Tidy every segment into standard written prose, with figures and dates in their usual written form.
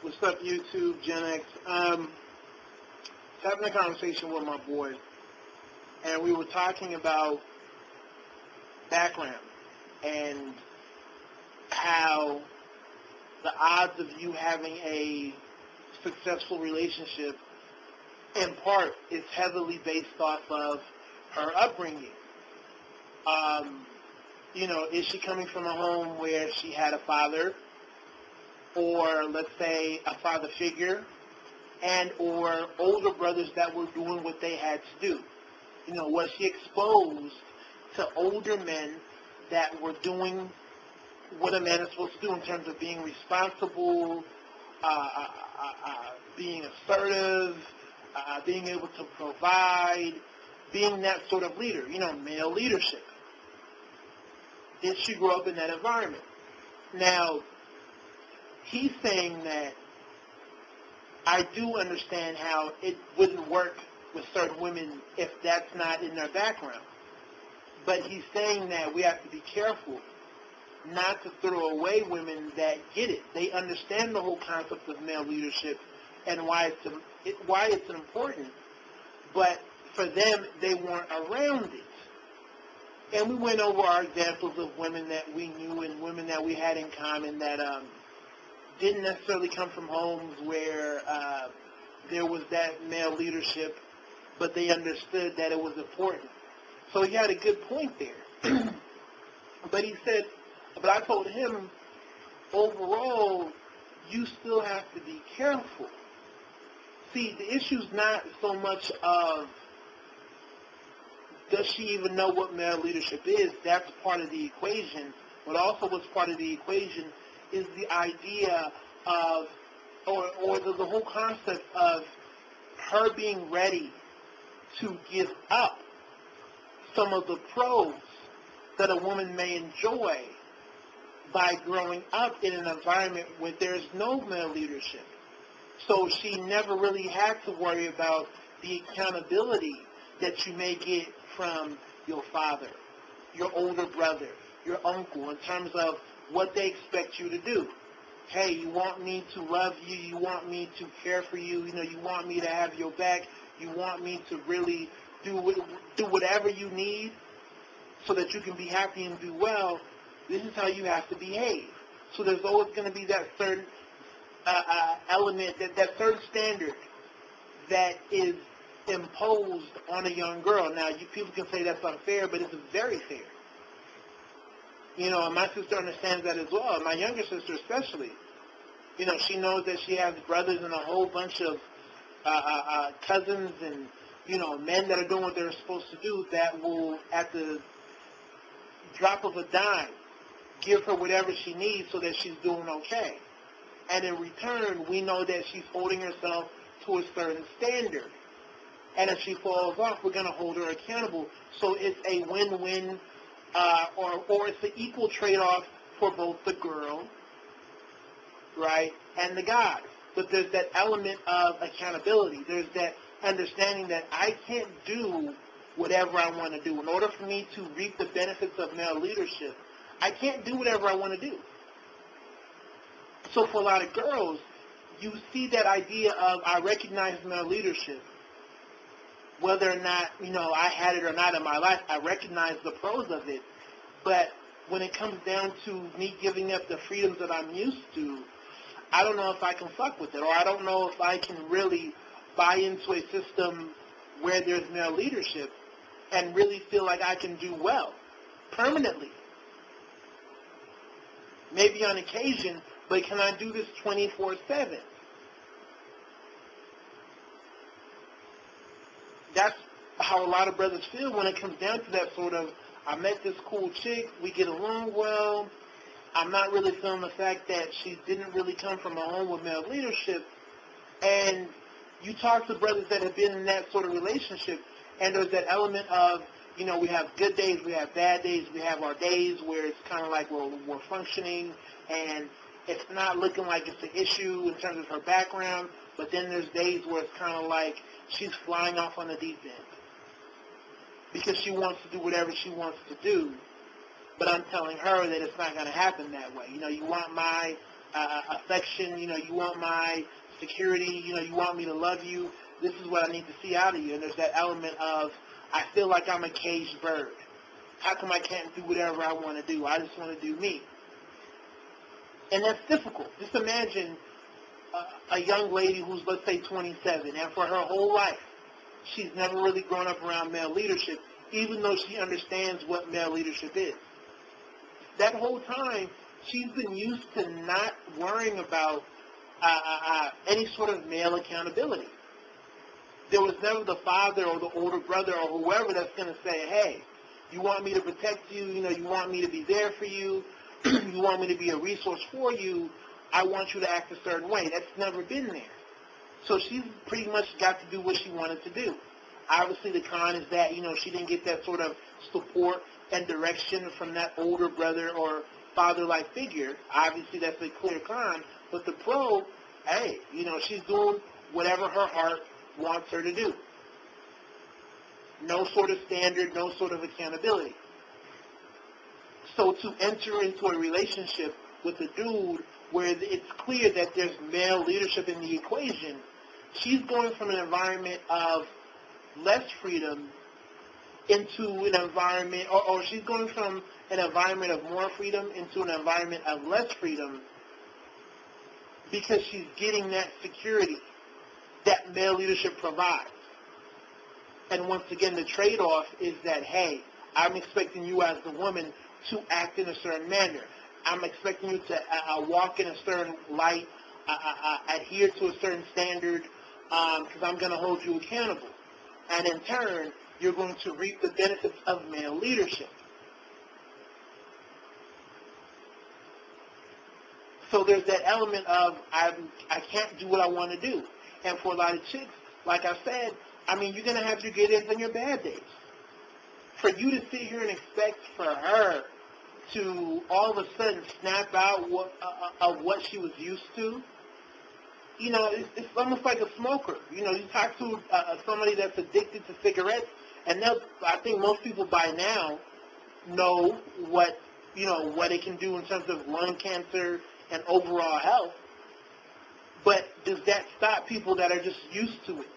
What's up, YouTube, Gen X? Having a conversation with my boy, and we were talking about background and how the odds of you having a successful relationship, in part, is heavily based off of her upbringing. Is she coming from a home where she had a father, or let's say a father figure, and or older brothers that were doing what they had to do? Was she exposed to older men that were doing what a man is supposed to do in terms of being responsible, being assertive, being able to provide, being that sort of leader, male leadership? Did she grow up in that environment? Now, he's saying that I do understand how it wouldn't work with certain women if that's not in their background. But he's saying that we have to be careful not to throw away women that get it. They understand the whole concept of male leadership and why it's important. But for them, they weren't around it. And we went over our examples of women that we knew and women that we had in common that didn't necessarily come from homes where there was that male leadership, but they understood that it was important. So he had a good point there. But he said, but I told him, overall, you still have to be careful. See, the issue's not so much of does she even know what male leadership is? That's part of the equation. But also what's part of the equation is the idea of, or the whole concept of her being ready to give up some of the pros that a woman may enjoy by growing up in an environment where there's no male leadership. So she never really had to worry about the accountability that you may get from your father, your older brother, your uncle, in terms of what they expect you to do. Hey, you want me to love you, you want me to care for you, you want me to have your back, you want me to really do whatever you need so that you can be happy and do well. This is how you have to behave. So there's always going to be that certain element, that certain standard that is imposed on a young girl. Now, people can say that's unfair, but it's very fair. And my sister understands that as well. My younger sister especially. She knows that she has brothers and a whole bunch of cousins and, men that are doing what they're supposed to do that will, at the drop of a dime, give her whatever she needs so that she's doing okay. And in return, we know that she's holding herself to a certain standard. And if she falls off, we're going to hold her accountable. So it's a win-win, or it's an equal trade-off for both the girl, right, and the guy. But there's that element of accountability. There's that understanding that I can't do whatever I want to do. In order for me to reap the benefits of male leadership, I can't do whatever I want to do. So for a lot of girls, you see that idea of I recognize male leadership. Whether or not, I had it or not in my life, I recognize the pros of it. But when it comes down to me giving up the freedoms that I'm used to, I don't know if I can fuck with it, or I don't know if I can really buy into a system where there's male leadership and really feel like I can do well permanently. Maybe on occasion, but can I do this 24/7? That's how a lot of brothers feel when it comes down to that sort of, I met this cool chick, we get along well, I'm not really feeling the fact that she didn't really come from a home with male leadership. And you talk to brothers that have been in that sort of relationship, and there's that element of, we have good days, we have bad days, we have our days where it's kind of like we're functioning, and it's not looking like it's an issue in terms of her background, but then there's days where it's kind of like she's flying off on the deep end because she wants to do whatever she wants to do, but I'm telling her that it's not going to happen that way. You want my affection, you want my security, you want me to love you. This is what I need to see out of you. And there's that element of, I feel like I'm a caged bird. How come I can't do whatever I want to do? I just want to do me. And that's difficult. Just imagine a young lady who's, let's say, 27, and for her whole life, she's never really grown up around male leadership, even though she understands what male leadership is. That whole time, she's been used to not worrying about any sort of male accountability. There was never the father or the older brother or whoever that's going to say, hey, you want me to protect you, you want me to be there for you, you want me to be a resource for you, I want you to act a certain way. That's never been there. So she's pretty much got to do what she wanted to do. Obviously, the con is that, she didn't get that sort of support and direction from that older brother or father-like figure. Obviously, that's a clear con. But the pro, hey, she's doing whatever her heart wants her to do. No sort of standard, no sort of accountability. So to enter into a relationship with a dude where it's clear that there's male leadership in the equation, she's going from an environment of less freedom into an environment, or she's going from an environment of more freedom into an environment of less freedom because she's getting that security that male leadership provides. And once again, the trade-off is that, hey, I'm expecting you as the woman to act in a certain manner. I'm expecting you to walk in a certain light, adhere to a certain standard, because I'm going to hold you accountable. And in turn, you're going to reap the benefits of male leadership. So there's that element of I can't do what I want to do. And for a lot of chicks, like I said, you're going to have your good days and your bad days. For you to sit here and expect for her to all of a sudden snap out of what she was used to, it's almost like a smoker. You talk to somebody that's addicted to cigarettes, and I think most people by now know what it can do in terms of lung cancer and overall health. But does that stop people that are just used to it?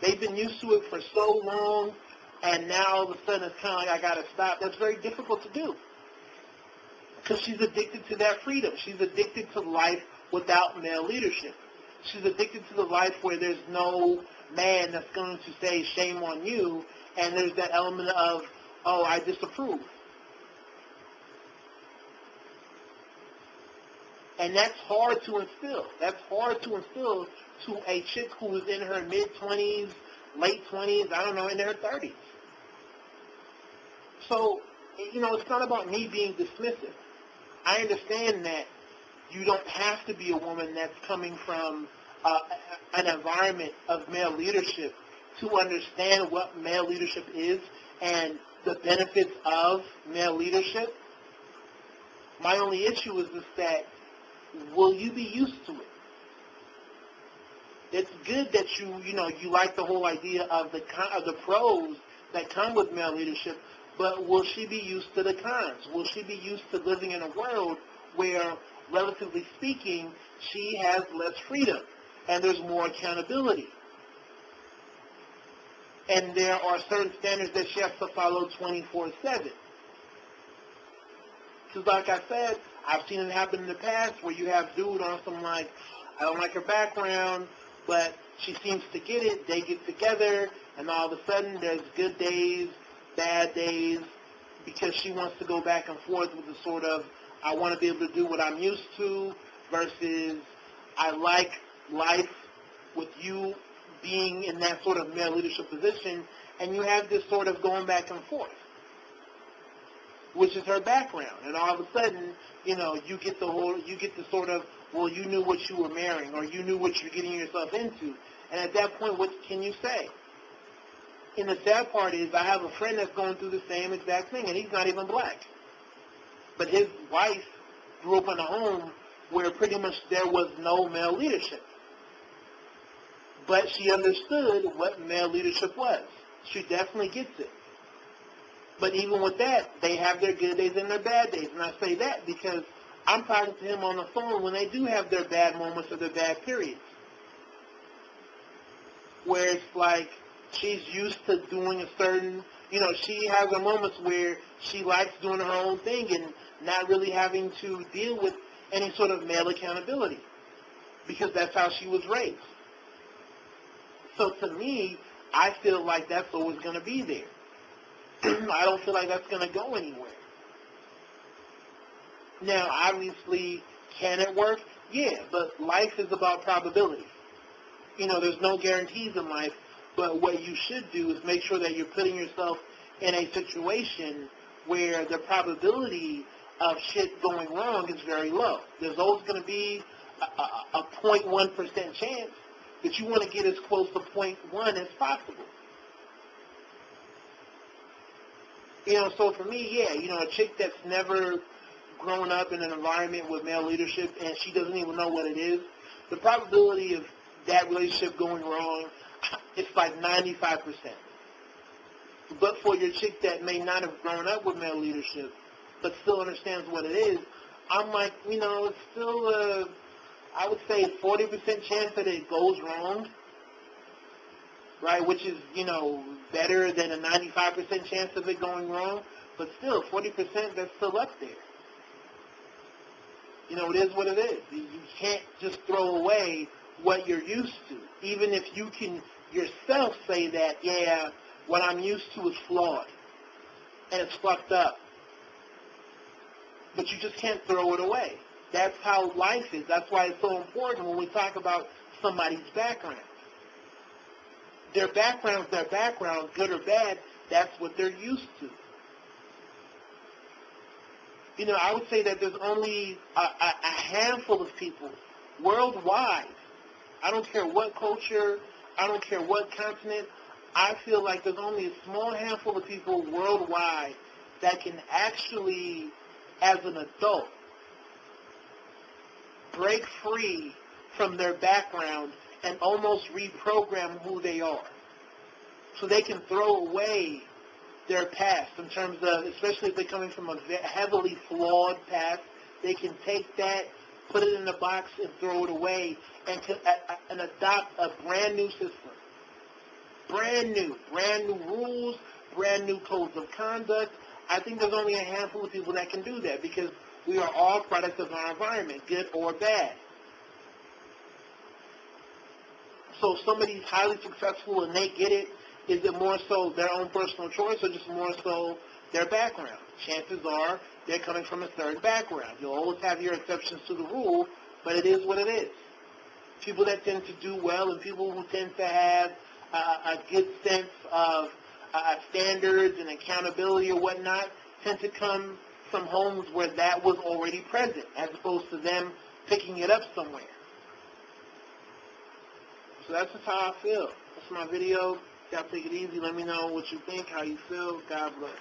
They've been used to it for so long, and now all of a sudden it's kind of like, I got to stop. That's very difficult to do because she's addicted to that freedom. She's addicted to life without male leadership. She's addicted to the life where there's no man that's going to say, shame on you, and there's that element of, oh, I disapprove. And that's hard to instill. That's hard to instill to a chick who is in her mid-20s, late 20s, I don't know, in her 30s. So, it's not about me being dismissive. I understand that you don't have to be a woman that's coming from an environment of male leadership to understand what male leadership is and the benefits of male leadership. My only issue is that will you be used to it? It's good that you like the whole idea of the pros that come with male leadership, but will she be used to the cons? Will she be used to living in a world where, relatively speaking, she has less freedom and there's more accountability? And there are certain standards that she has to follow 24/7. Because like I said, I've seen it happen in the past where you have dude on some I don't like her background, but she seems to get it. They get together, and all of a sudden there's good days, bad days, because she wants to go back and forth with the sort of, I want to be able to do what I'm used to versus I like life with you being in that sort of male leadership position, and you have this sort of going back and forth, which is her background. And all of a sudden, you get the sort of, well, you knew what you were marrying, or you knew what you're getting yourself into. And at that point, what can you say? And the sad part is I have a friend that's going through the same exact thing, and he's not even black. But his wife grew up in a home where pretty much there was no male leadership. But she understood what male leadership was. She definitely gets it. But even with that, they have their good days and their bad days. And I say that because I'm talking to him on the phone when they do have their bad moments or their bad periods, where it's like she's used to doing a certain, she has her moments where she likes doing her own thing and not really having to deal with any sort of male accountability because that's how she was raised. So to me, I feel like that's always going to be there. I don't feel like that's going to go anywhere. Now, obviously, can it work? Yeah, but life is about probability. There's no guarantees in life, but what you should do is make sure that you're putting yourself in a situation where the probability of shit going wrong is very low. There's always going to be a 0.1% chance, but you want to get as close to 0.1 as possible. So for me, yeah, a chick that's never grown up in an environment with male leadership and she doesn't even know what it is, the probability of that relationship going wrong, it's like 95%. But for your chick that may not have grown up with male leadership but still understands what it is, I'm like, it's still I would say 40% chance that it goes wrong, right, which is, better than a 95% chance of it going wrong, but still, 40%, that's still up there. It is what it is. You can't just throw away what you're used to, even if you can yourself say that, yeah, what I'm used to is flawed, and it's fucked up. But you just can't throw it away. That's how life is. That's why it's so important when we talk about somebody's background. Their background's their background, good or bad, that's what they're used to. I would say that there's only a handful of people worldwide. I don't care what culture, I don't care what continent, I feel like there's only a small handful of people worldwide that can actually, as an adult, break free from their background and almost reprogram who they are. So they can throw away their past in terms of, especially if they're coming from a heavily flawed past, they can take that, put it in a box and throw it away and adopt a brand new system. Brand new rules, brand new codes of conduct. I think there's only a handful of people that can do that because we are all products of our environment, good or bad. So if somebody's highly successful and they get it, is it more so their own personal choice or just more so their background? Chances are they're coming from a certain background. You'll always have your exceptions to the rule, but it is what it is. People that tend to do well and people who tend to have a good sense of standards and accountability or whatnot tend to come from homes where that was already present as opposed to them picking it up somewhere. So that's just how I feel. That's my video. Y'all take it easy. Let me know what you think, how you feel. God bless.